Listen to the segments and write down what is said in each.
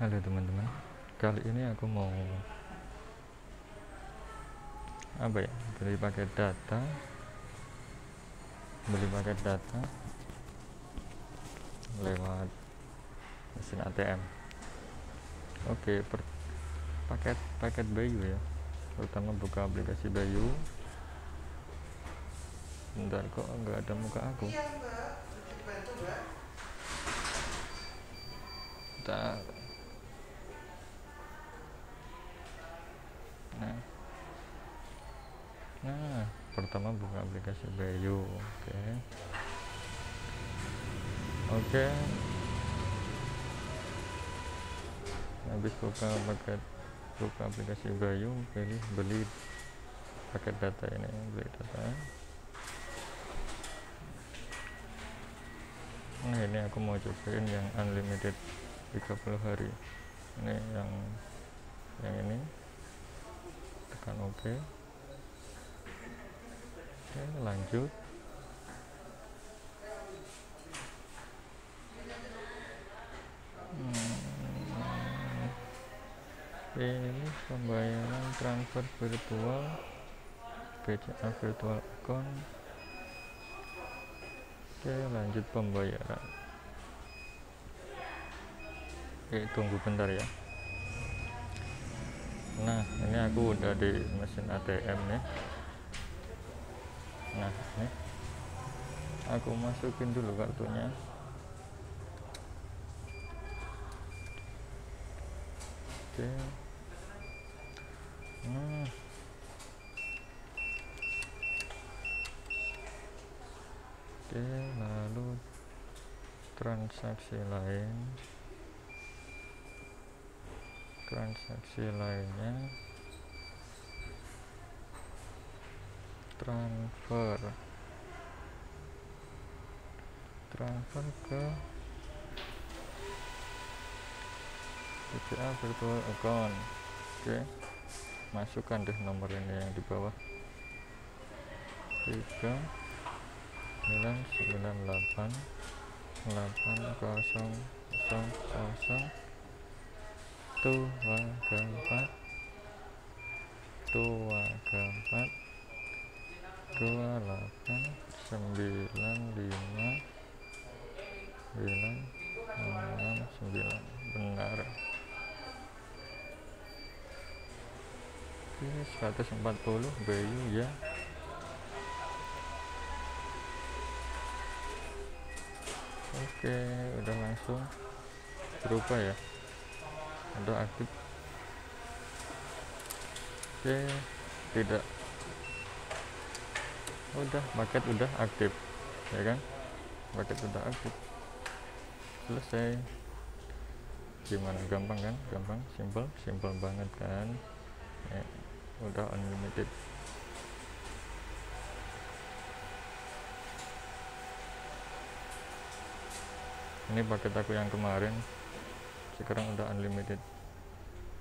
Halo teman-teman, kali ini aku mau beli paket data lewat mesin ATM. Oke, paket Bayu ya. Pertama buka aplikasi Bayu. Bentar, kok nggak ada muka aku? Bentar. Nah, pertama buka aplikasi Bayu. Oke. Habis buka aplikasi Bayu, pilih beli paket data ini, beli data. Nah, ini aku mau cobain yang unlimited 30 hari. Ini yang ini, tekan OK. Oke, lanjut. Pilih pembayaran transfer virtual, BCA virtual account. Oke, lanjut pembayaran. Oke, tunggu bentar ya. Nah, ini aku udah di mesin ATM nih. Nah, ini aku masukin dulu kartunya. Oke. Nah, oke, lalu transaksi lainnya transfer ke BCA virtual account. Oke, masukkan deh nomor ini yang di bawah, 3984289428959669. Benar. Oke, 140 Bayu ya. Oke, udah langsung berubah ya, udah aktif. Oke, tidak, udah paket udah aktif ya kan, paket udah aktif, selesai. Gimana, gampang kan? Gampang, simple banget kan ya, udah unlimited. Ini paket aku yang kemarin, sekarang udah unlimited.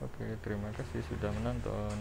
Oke, terima kasih sudah menonton.